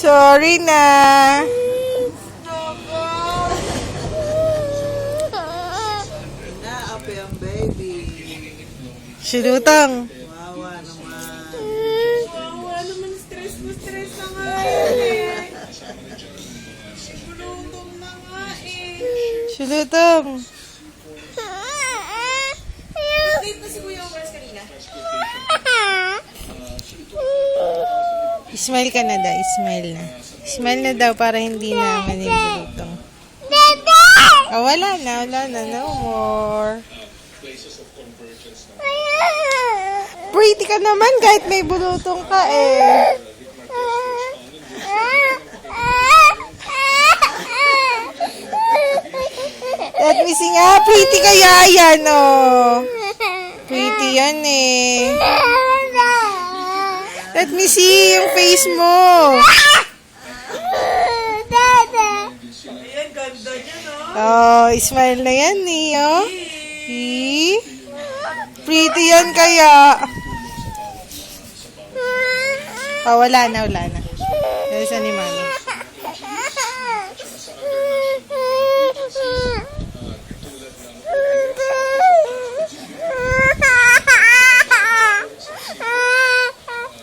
Sorry na. Naapi ang baby. Silutang. Wawa naman. Wawa naman, stress na nga eh. Bulutong na nga eh. Silutang. Date na si Kuya Omars kanina. Smile ka na daw. Smile na. Smile na daw para hindi na manibulutong. Oh, wala na. Wala na. No more. Pretty ka naman kahit may bulutong ka eh. Let me see nga. Pretty kaya yan oh. Pretty yan eh. Let me see yung face mo. Ayan, ganda niya no? Oh, smile na yan eh. Oh. Pretty yan kaya. Oh, wala na, wala na. Nasa ni Mami.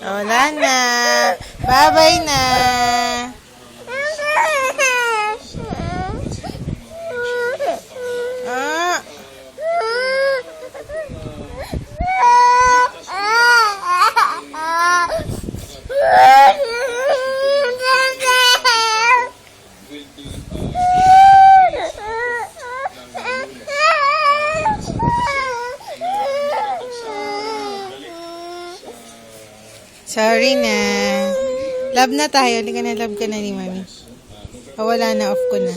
Oh, wala na. Bye-bye na. Ah. Sorry na. Love na tayo. Halika na, love ka na ni Mami. Oh, wala na. Off ko na.